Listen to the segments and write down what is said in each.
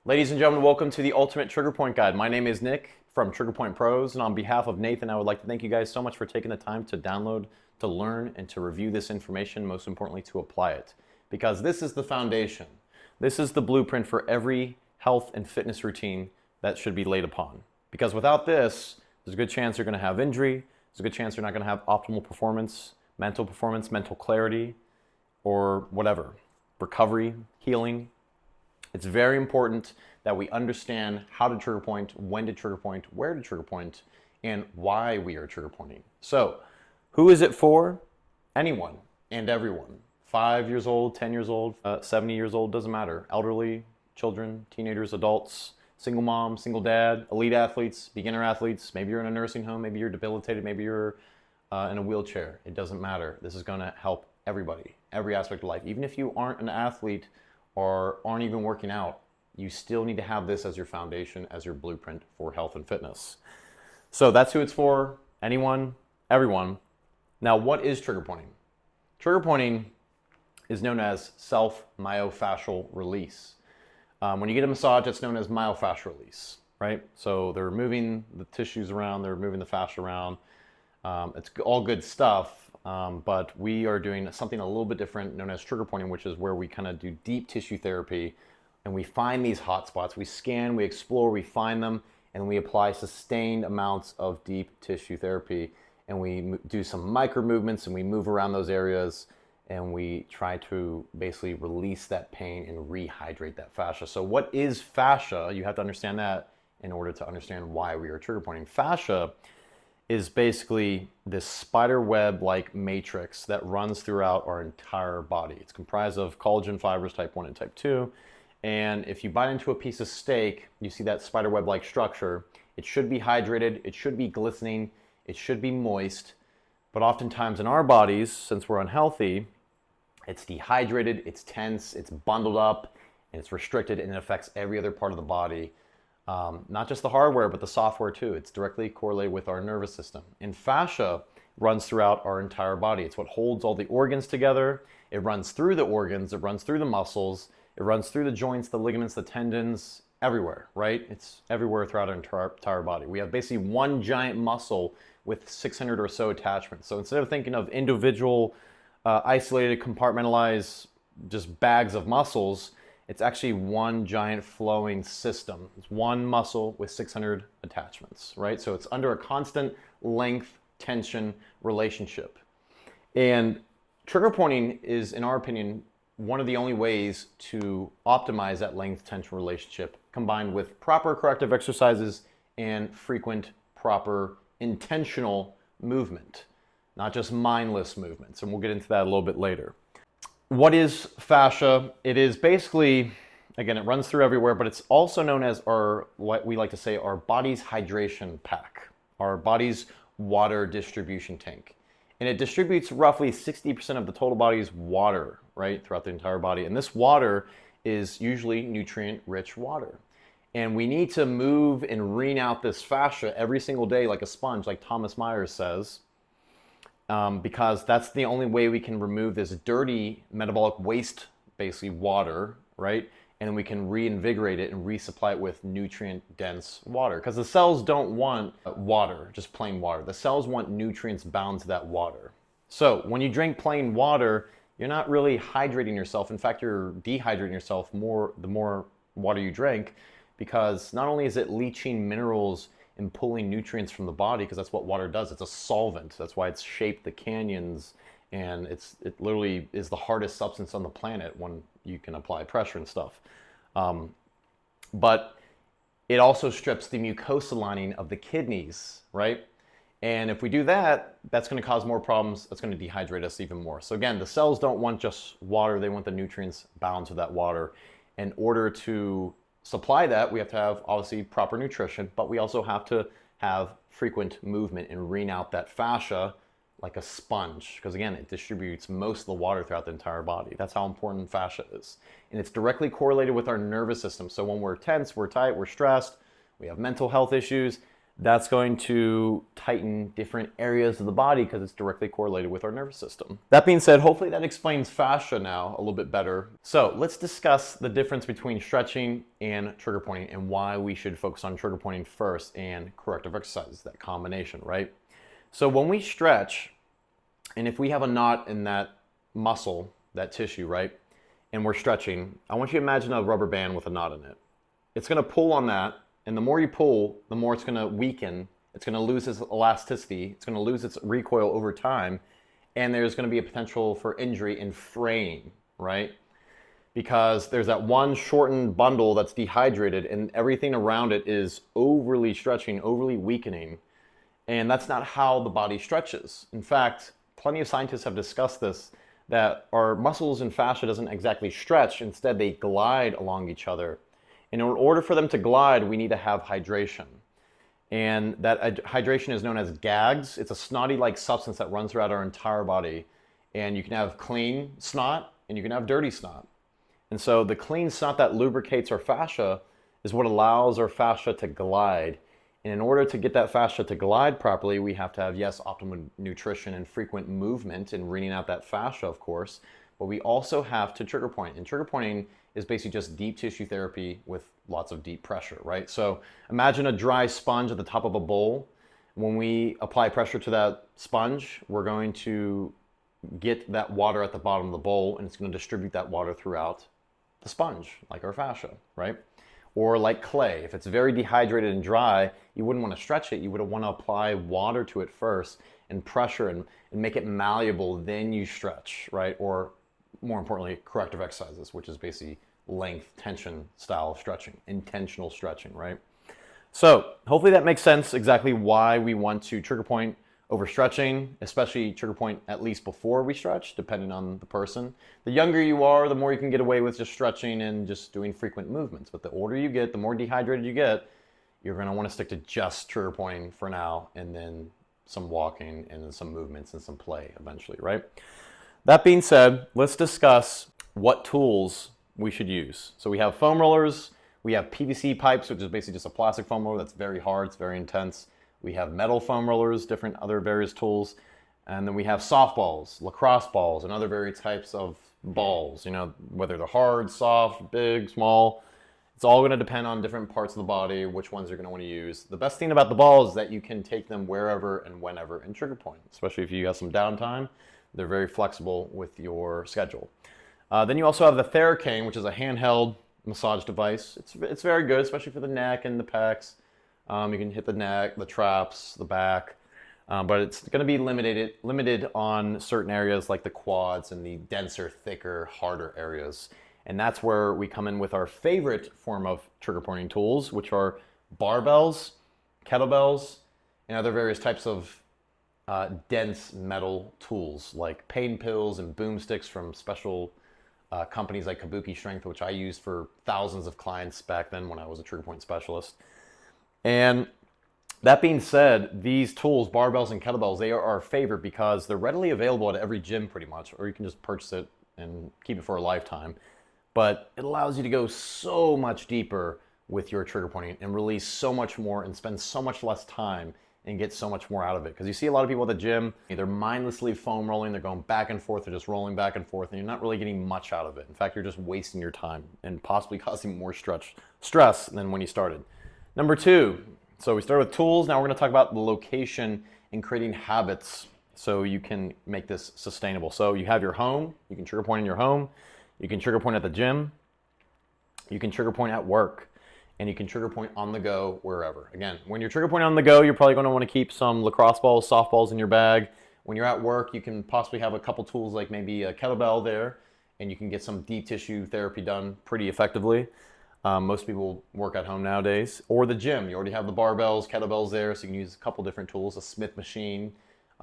Ladies and gentlemen, welcome to the Ultimate Trigger Point Guide. My name is Nick from Trigger Point Pros, and on behalf of Nathan, I would like to thank you guys so much for taking the time to download, to learn, and to review this information, most importantly, to apply it. Because this is the foundation. This is the blueprint for every health and fitness routine that should be laid upon. Because without this, there's a good chance you're going to have injury, there's a good chance you're not going to have optimal performance, mental clarity, or whatever, recovery, healing. It's very important that we understand how to trigger point, when to trigger point, where to trigger point, and why we are trigger pointing. So, who is it for? Anyone and everyone. 5 years old, 10 years old, 70 years old, doesn't matter. Elderly, children, teenagers, adults, single mom, single dad, elite athletes, beginner athletes. Maybe you're in a nursing home, maybe you're debilitated, maybe you're in a wheelchair. It doesn't matter. This is going to help everybody, every aspect of life. Even if you aren't an athlete or aren't even working out, you still need to have this as your foundation, as your blueprint for health and fitness. So that's who it's for, anyone, everyone. Now, what is trigger pointing? Trigger pointing is known as self-myofascial release. When you get a massage, it's known as myofascial release, right? So they're moving the tissues around, they're moving the fascia around. It's all good stuff. But we are doing something a little bit different known as trigger pointing, which is where we kind of do deep tissue therapy and we find these hot spots. We scan, we explore, we find them, and we apply sustained amounts of deep tissue therapy. And we do some micro movements and we move around those areas and we try to basically release that pain and rehydrate that fascia. So what is fascia? You have to understand that in order to understand why we are trigger pointing. Fascia is basically this spider web-like matrix that runs throughout our entire body. It's comprised of collagen fibers type 1 and type 2. And if you bite into a piece of steak, you see that spider web-like structure. It should be hydrated, it should be glistening, it should be moist. But oftentimes in our bodies, since we're unhealthy, it's dehydrated, it's tense, it's bundled up, and it's restricted, and it affects every other part of the body. Not just the hardware, but the software too. It's directly correlated with our nervous system. And fascia runs throughout our entire body. It's what holds all the organs together. It runs through the organs, it runs through the muscles, it runs through the joints, the ligaments, the tendons, everywhere, right? It's everywhere throughout our entire body. We have basically one giant muscle with 600 or so attachments. So instead of thinking of individual, isolated, compartmentalized, just bags of muscles, it's actually one giant flowing system. It's one muscle with 600 attachments, right? So it's under a constant length, tension relationship. And trigger pointing is, in our opinion, one of the only ways to optimize that length tension relationship, combined with proper corrective exercises and frequent, proper, intentional movement, not just mindless movements. And we'll get into that a little bit later. What is fascia? It is basically, again, it runs through everywhere, but it's also known as what we like to say, our body's hydration pack, our body's water distribution tank. And it distributes roughly 60% of the total body's water, right, throughout the entire body. And this water is usually nutrient-rich water. And we need to move and wring out this fascia every single day like a sponge, like Thomas Myers says. Because that's the only way we can remove this dirty metabolic waste, basically water, right? And we can reinvigorate it and resupply it with nutrient-dense water. Because the cells don't want water, just plain water. The cells want nutrients bound to that water. So when you drink plain water, you're not really hydrating yourself. In fact, you're dehydrating yourself the more water you drink, because not only is it leaching minerals and pulling nutrients from the body, because that's what water does. It's a solvent. That's why it's shaped the canyons, and it literally is the hardest substance on the planet when you can apply pressure and stuff. But it also strips the mucosal lining of the kidneys, right? And if we do that, that's going to cause more problems. That's going to dehydrate us even more. So again, the cells don't want just water. They want the nutrients bound to that water. In order to supply that, we have to have obviously proper nutrition, but we also have to have frequent movement and wring out that fascia like a sponge, because again, it distributes most of the water throughout the entire body. That's how important fascia is. And it's directly correlated with our nervous system. So when we're tense, we're tight, we're stressed, we have mental health issues, that's going to tighten different areas of the body because it's directly correlated with our nervous system. That being said, hopefully that explains fascia now a little bit better. So let's discuss the difference between stretching and trigger pointing and why we should focus on trigger pointing first and corrective exercises, that combination, right? So when we stretch, and if we have a knot in that muscle, that tissue, right, and we're stretching, I want you to imagine a rubber band with a knot in it. It's going to pull on that, and the more you pull, the more it's going to weaken. It's going to lose its elasticity. It's going to lose its recoil over time, and there's going to be a potential for injury and fraying, right? Because there's that one shortened bundle that's dehydrated, and everything around it is overly stretching, overly weakening, and that's not how the body stretches. In fact, plenty of scientists have discussed this, that our muscles and fascia doesn't exactly stretch. Instead, they glide along each other. And in order for them to glide, we need to have hydration. And that hydration is known as gags. It's a snotty-like substance that runs throughout our entire body. And you can have clean snot and you can have dirty snot. And so the clean snot that lubricates our fascia is what allows our fascia to glide. And in order to get that fascia to glide properly, we have to have, yes, optimal nutrition and frequent movement and reading out that fascia, of course. But we also have to trigger point. And trigger pointing is basically just deep tissue therapy with lots of deep pressure, right? So imagine a dry sponge at the top of a bowl. When we apply pressure to that sponge, we're going to get that water at the bottom of the bowl, and it's going to distribute that water throughout the sponge, like our fascia, right? Or like clay. If it's very dehydrated and dry, you wouldn't want to stretch it. You would want to apply water to it first and pressure and make it malleable, then you stretch, right? Or more importantly, corrective exercises, which is basically length, tension style of stretching, intentional stretching, right? So hopefully that makes sense exactly why we want to trigger point over stretching, especially trigger point at least before we stretch, depending on the person. The younger you are, the more you can get away with just stretching and just doing frequent movements. But the older you get, the more dehydrated you get, you're going to want to stick to just trigger pointing for now, and then some walking and then some movements and some play eventually, right? That being said, let's discuss what tools we should use. So we have foam rollers, we have PVC pipes, which is basically just a plastic foam roller that's very hard, it's very intense. We have metal foam rollers, different other various tools. And then we have softballs, lacrosse balls, and other various types of balls, you know, whether they're hard, soft, big, small. It's all going to depend on different parts of the body, which ones you're going to want to use. The best thing about the balls is that you can take them wherever and whenever in trigger point, especially if you have some downtime. They're very flexible with your schedule. Then you also have the Theracane, which is a handheld massage device. It's very good, especially for the neck and the pecs. You can hit the neck, the traps, the back, but it's going to be limited on certain areas like the quads and the denser, thicker, harder areas. And that's where we come in with our favorite form of trigger pointing tools, which are barbells, kettlebells, and other various types of dense metal tools like pain pills and boomsticks from special companies like Kabuki Strength, which I used for thousands of clients back then when I was a trigger point specialist. And that being said, these tools, barbells and kettlebells, they are our favorite because they're readily available at every gym pretty much, or you can just purchase it and keep it for a lifetime. But it allows you to go so much deeper with your trigger pointing and release so much more and spend so much less time and get so much more out of it. Because you see a lot of people at the gym, they're mindlessly foam rolling, they're going back and forth, they're just rolling back and forth, and you're not really getting much out of it. In fact, you're just wasting your time and possibly causing more stress than when you started. Number two, so we started with tools, now we're gonna talk about the location and creating habits so you can make this sustainable. So you have your home, you can trigger point in your home, you can trigger point at the gym, you can trigger point at work, and you can trigger point on the go wherever. Again, when you're trigger pointing on the go, you're probably going to want to keep some lacrosse balls, softballs in your bag. When you're at work, you can possibly have a couple tools like maybe a kettlebell there, and you can get some deep tissue therapy done pretty effectively. Most people work at home nowadays. Or the gym, you already have the barbells, kettlebells there, so you can use a couple different tools, a Smith machine.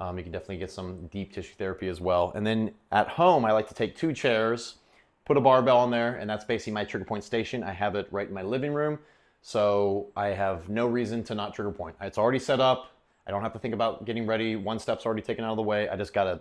You can definitely get some deep tissue therapy as well. And then at home, I like to take 2 chairs, put a barbell on there, and that's basically my trigger point station. I have it right in my living room, so I have no reason to not trigger point. It's already set up. I don't have to think about getting ready. One step's already taken out of the way. I just gotta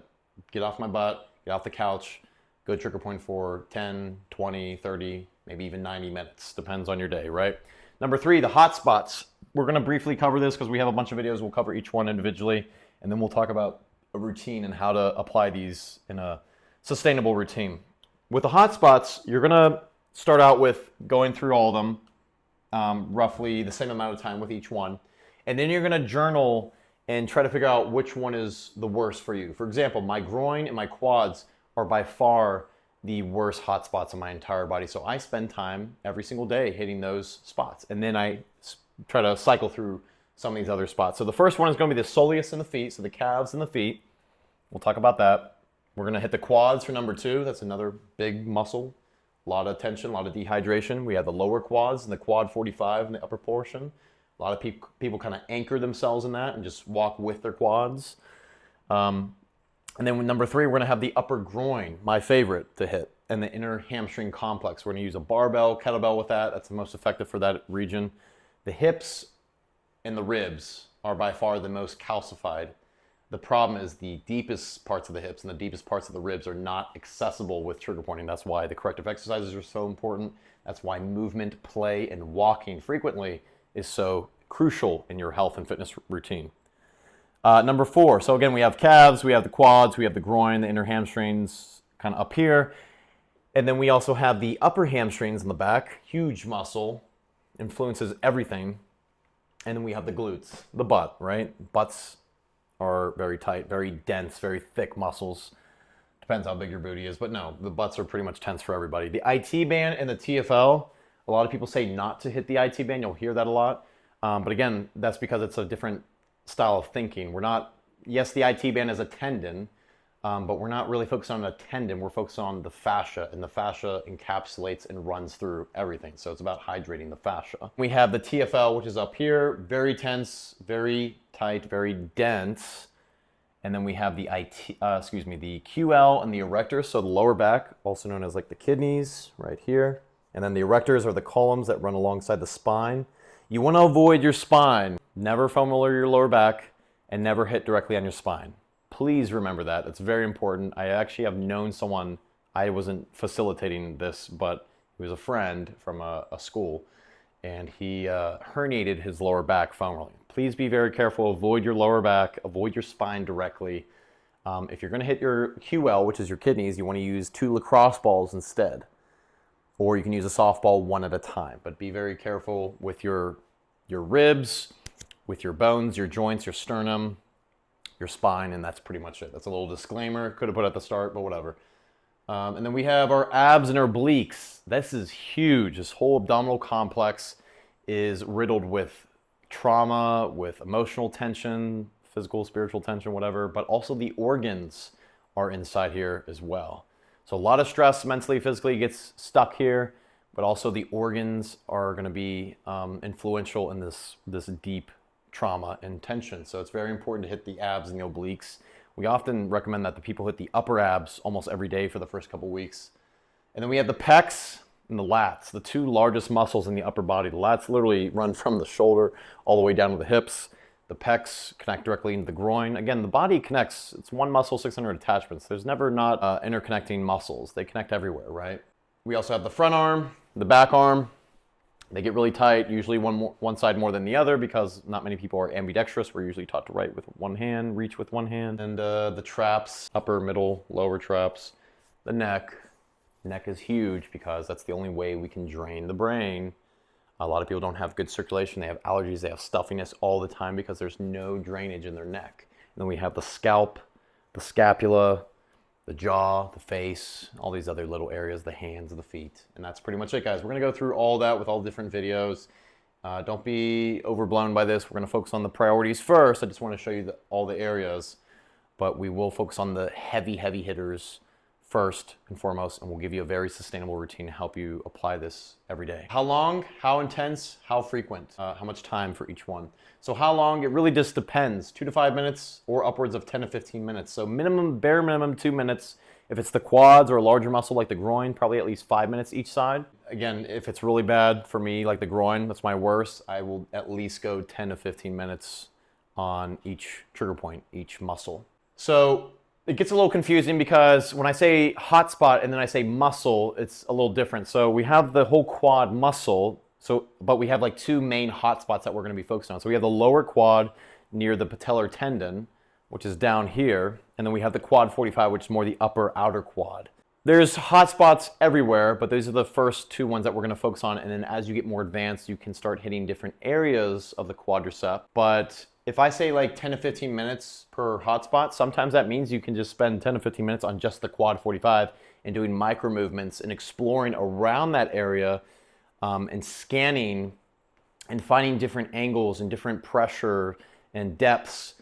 get off my butt, get off the couch, go trigger point for 10, 20, 30, maybe even 90 minutes. Depends on your day, right? Number 3, the hot spots. we're going to briefly cover this because we have a bunch of videos. We'll cover each one individually, and then we'll talk about a routine and how to apply these in a sustainable routine. With the hot spots, you're going to start out with going through all of them, roughly the same amount of time with each one. And then you're going to journal and try to figure out which one is the worst for you. For example, my groin and my quads are by far the worst hot spots in my entire body. So I spend time every single day hitting those spots. And then I try to cycle through some of these other spots. So the first one is going to be the soleus in the feet, so the calves and the feet. We'll talk about that. We're going to hit the quads for number 2. That's another big muscle. A lot of tension, a lot of dehydration. We have the lower quads and the quad 45 in the upper portion. A lot of people kind of anchor themselves in that and just walk with their quads. And then with number 3, we're going to have the upper groin, my favorite to hit, and the inner hamstring complex. We're going to use a barbell, kettlebell with that. That's the most effective for that region. The hips and the ribs are by far the most calcified. The problem is the deepest parts of the hips and the deepest parts of the ribs are not accessible with trigger pointing. That's why the corrective exercises are so important. That's why movement, play, and walking frequently is so crucial in your health and fitness routine. Number 4, so again, we have calves, we have the quads, we have the groin, the inner hamstrings kind of up here. And then we also have the upper hamstrings in the back, huge muscle, influences everything. And then we have the glutes, the butt, right? Butts are very tight, very dense, very thick muscles. Depends how big your booty is, but no, the butts are pretty much tense for everybody. The IT band and the TFL, a lot of people say not to hit the IT band. You'll hear that a lot. But again, that's because it's a different style of thinking. We're not, yes, the IT band is a tendon, but we're not really focused on a tendon. We're focused on the fascia, and the fascia encapsulates and runs through everything. So it's about hydrating the fascia. We have the TFL, which is up here, very tense, very tight, very dense. And then we have the the QL and the erectors, so the lower back, also known as like the kidneys, right here. And then the erectors are the columns that run alongside the spine. You want to avoid your spine. Never foam roller your lower back and never hit directly on your spine. Please remember that. It's very important. I actually have known someone, I wasn't facilitating this, but he was a friend from a school, and he herniated his lower back foam rolling. Please be very careful. Avoid your lower back. Avoid your spine directly. If you're going to hit your QL, which is your kidneys, you want to use 2 lacrosse balls instead. Or you can use a softball one at a time. But be very careful with your ribs, with your bones, your joints, your sternum, your spine, and that's pretty much it. That's a little disclaimer. Could have put at the start, but whatever. And then we have our abs and our obliques. This is huge. This whole abdominal complex is riddled with trauma, with emotional tension, physical, spiritual tension, whatever, but also the organs are inside here as well. So a lot of stress mentally, physically gets stuck here, but also the organs are going to be influential in this deep trauma and tension. So it's very important to hit the abs and the obliques. We often recommend that the people hit the upper abs almost every day for the first couple weeks. And then we have the pecs and the lats, the 2 largest muscles in the upper body. The lats literally run from the shoulder all the way down to the hips. The pecs connect directly into the groin. Again, the body connects. It's one muscle, 600 attachments. There's never not interconnecting muscles. They connect everywhere, right? We also have the front arm, the back arm. They get really tight, usually one side more than the other because not many people are ambidextrous. We're usually taught to write with one hand, reach with one hand. And the traps, upper, middle, lower traps. The neck. Neck is huge because that's the only way we can drain the brain. A lot of people don't have good circulation. They have allergies. They have stuffiness all the time because there's no drainage in their neck. And then we have the scalp, the scapula, the jaw, the face, all these other little areas, the hands, the feet. And that's pretty much it, guys. We're going to go through all that with all different videos. Don't be overblown by this. We're going to focus on the priorities first. I just want to show you all the areas, but we will focus on the heavy hitters first and foremost, and we'll give you a very sustainable routine to help you apply this every day. How long, how intense, how frequent, how much time for each one. So how long, it really just depends. 2 to 5 minutes or upwards of 10 to 15 minutes. So bare minimum 2 minutes. If it's the quads or a larger muscle like the groin, probably at least 5 minutes each side. Again, if it's really bad for me, like the groin, that's my worst, I will at least go 10 to 15 minutes on each trigger point, each muscle. So it gets a little confusing because when I say hot spot and then I say muscle, it's a little different. So we have the whole quad muscle, So, but we have like two main hot spots that we're going to be focused on. So we have the lower quad near the patellar tendon, which is down here, and then we have the quad 45, which is more the upper outer quad. There's hot spots everywhere, but these are the first two ones that we're going to focus on. And then as you get more advanced, you can start hitting different areas of the quadricep. But if I say like 10 to 15 minutes per hotspot, sometimes that means you can just spend 10 to 15 minutes on just the quad 45 and doing micro movements and exploring around that area, and scanning and finding different angles and different pressure and depths.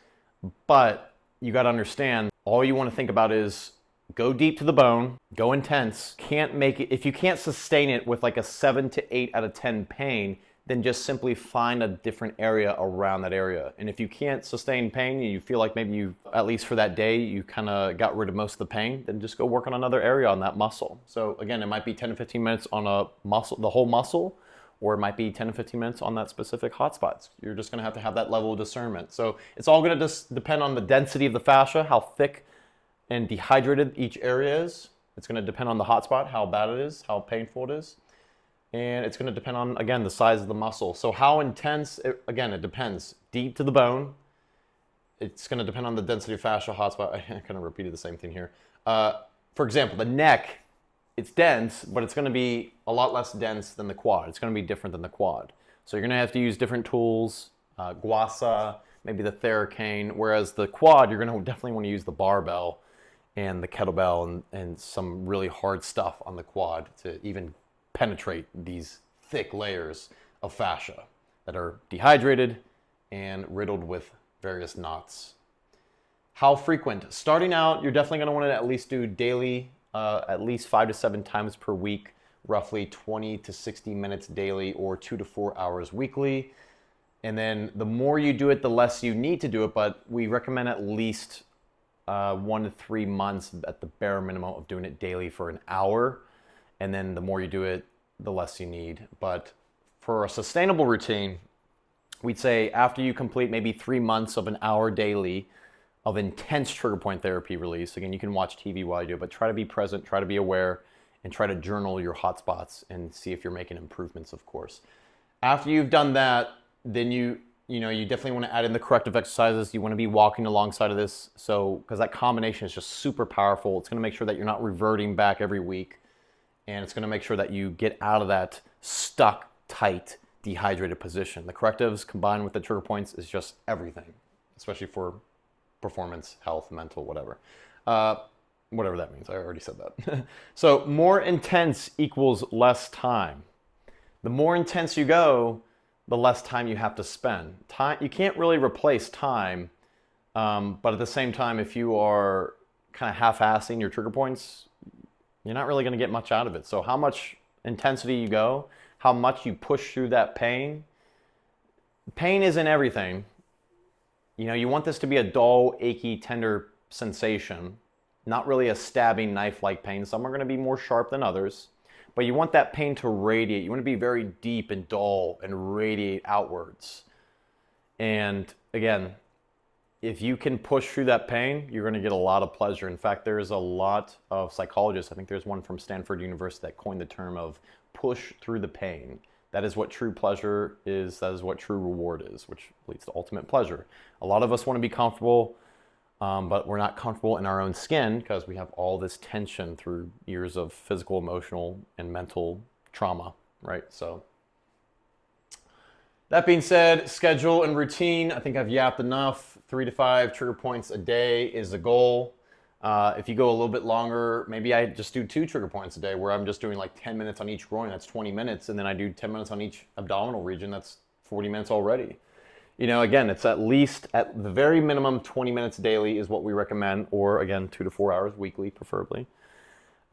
But you got to understand, all you want to think about is go deep to the bone, go intense. Can't make it, if you can't sustain it with like a 7 to 8 out of 10 pain, then just simply find a different area around that area. And if you can't sustain pain and you feel like maybe you, at least for that day, you kind of got rid of most of the pain, then just go work on another area on that muscle. So again, it might be 10 to 15 minutes on a muscle, the whole muscle, or it might be 10 to 15 minutes on that specific hot spots. You're just gonna have to have that level of discernment. So it's all gonna just depend on the density of the fascia, how thick and dehydrated each area is. It's gonna depend on the hot spot, how bad it is, how painful it is. And it's gonna depend on, again, the size of the muscle. So how intense, again, it depends. Deep to the bone, it's gonna depend on the density of fascia, hot spot. I kind of repeated the same thing here. For example, the neck, it's dense, but it's gonna be a lot less dense than the quad. It's gonna be different than the quad. So you're gonna have to use different tools, guasa, maybe the Theracane, whereas the quad, you're gonna definitely wanna use the barbell and the kettlebell and some really hard stuff on the quad to even penetrate these thick layers of fascia that are dehydrated and riddled with various knots. How frequent? Starting out, you're definitely gonna wanna at least do daily, at least 5 to 7 times per week, roughly 20 to 60 minutes daily, or 2 to 4 hours weekly. And then the more you do it, the less you need to do it, but we recommend at least 1 to 3 months at the bare minimum of doing it daily for an hour. And then the more you do it, the less you need. But for a sustainable routine, we'd say after you complete maybe 3 months of an hour daily of intense trigger point therapy release, again, you can watch TV while you do it, but try to be present, try to be aware, and try to journal your hot spots and see if you're making improvements, of course. After you've done that, then you definitely want to add in the corrective exercises. You want to be walking alongside of this, so because that combination is just super powerful. It's going to make sure that you're not reverting back every week, and it's going to make sure that you get out of that stuck, tight, dehydrated position. The correctives combined with the trigger points is just everything, especially for performance, health, mental, whatever. Whatever that means, I already said that. So more intense equals less time. The more intense you go, the less time you have to spend. Time, you can't really replace time, but at the same time, if you are kind of half-assing your trigger points, you're not really gonna get much out of it. So how much intensity you go, how much you push through that pain. Pain isn't everything. You want this to be a dull, achy, tender sensation, not really a stabbing knife-like pain. Some are gonna be more sharp than others. But you want that pain to radiate. You want to be very deep and dull and radiate outwards. And again, if you can push through that pain, you're going to get a lot of pleasure. In fact, there's a lot of psychologists, I think there's one from Stanford University that coined the term of push through the pain. That is what true pleasure is. That is what true reward is, which leads to ultimate pleasure. A lot of us want to be comfortable, but we're not comfortable in our own skin because we have all this tension through years of physical, emotional, and mental trauma, right? So that being said, schedule and routine, I think I've yapped enough. 3 to 5 trigger points a day is the goal. If you go a little bit longer, maybe I just do 2 trigger points a day where I'm just doing like 10 minutes on each groin, that's 20 minutes, and then I do 10 minutes on each abdominal region, that's 40 minutes already. Again, it's at least, at the very minimum, 20 minutes daily is what we recommend, or again, 2 to 4 hours weekly, preferably.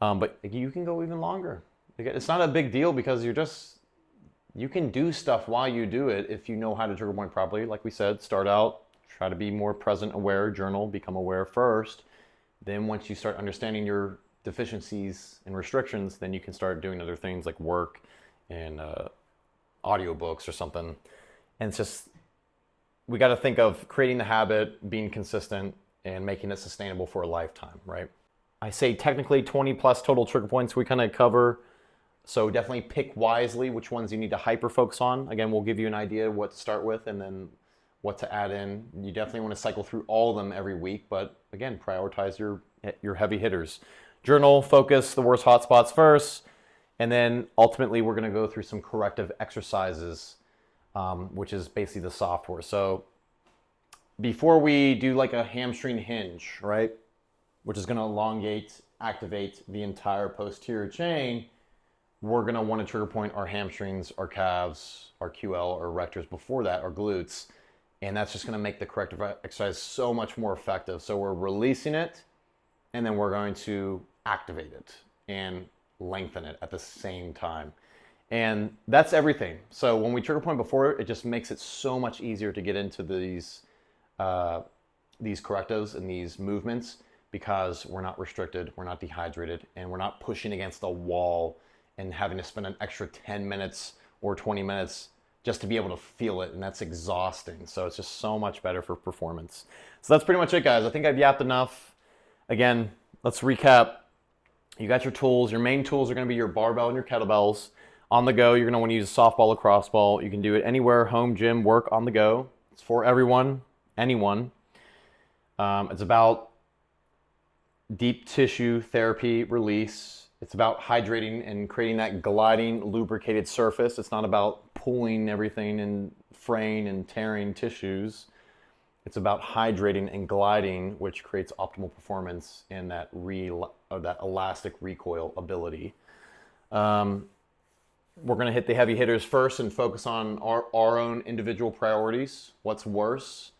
But you can go even longer. It's not a big deal because you can do stuff while you do it if you know how to trigger point properly. Like we said, start out, try to be more present, aware, journal, become aware first. Then once you start understanding your deficiencies and restrictions, then you can start doing other things like work and audiobooks or something. And it's just, we got to think of creating the habit, being consistent, and making it sustainable for a lifetime, right? I say technically 20 plus total trigger points we kind of cover. So definitely pick wisely which ones you need to hyper focus on. Again, we'll give you an idea what to start with and then what to add in. You definitely want to cycle through all of them every week, but again, prioritize your heavy hitters. Journal, focus the worst hotspots first, and then ultimately we're going to go through some corrective exercises, which is basically the software. So before we do like a hamstring hinge, right, which is going to elongate, activate the entire posterior chain, we're going to want to trigger point our hamstrings, our calves, our QL, our rectors before that, our glutes. And that's just going to make the corrective exercise so much more effective. So we're releasing it, and then we're going to activate it and lengthen it at the same time. And that's everything. So when we trigger point before, it just makes it so much easier to get into these correctives and these movements because we're not restricted, we're not dehydrated, and we're not pushing against the wall and having to spend an extra 10 minutes or 20 minutes just to be able to feel it, and that's exhausting. So it's just so much better for performance. So that's pretty much it, guys. I think I've yapped enough. Again, let's recap. You got your tools. Your main tools are going to be your barbell and your kettlebells. On the go, you're going to want to use a softball, lacrosse ball. You can do it anywhere, home, gym, work, on the go. It's for everyone, anyone. It's about deep tissue therapy release. It's about hydrating and creating that gliding, lubricated surface. It's not about pulling everything and fraying and tearing tissues. It's about hydrating and gliding, which creates optimal performance in that elastic recoil ability. We're going to hit the heavy hitters first and focus on our own individual priorities, what's worse.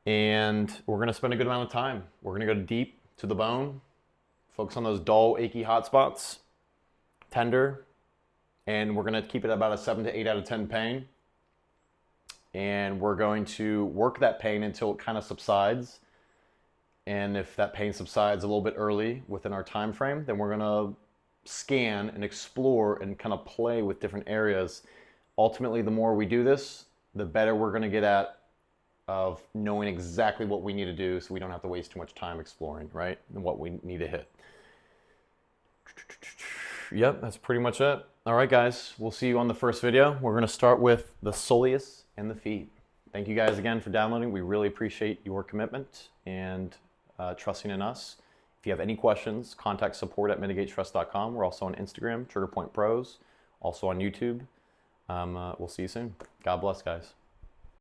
And we're going to spend a good amount of time. We're going to go deep to the bone. Focus on those dull, achy hot spots, tender, and we're going to keep it about a 7 to 8 out of 10 pain. And we're going to work that pain until it kind of subsides. And if that pain subsides a little bit early within our time frame, then we're going to scan and explore and kind of play with different areas. Ultimately, the more we do this, the better we're going to get at of knowing exactly what we need to do so we don't have to waste too much time exploring, right? And what we need to hit. Yep, that's pretty much it. All right, guys, we'll see you on the first video. We're going to start with the soleus and the feet. Thank you guys again for downloading. We really appreciate your commitment and trusting in us. If you have any questions, contact support@mitigatestress.com. We're also on Instagram, Trigger Point Pros, also on YouTube. We'll see you soon. God bless, guys.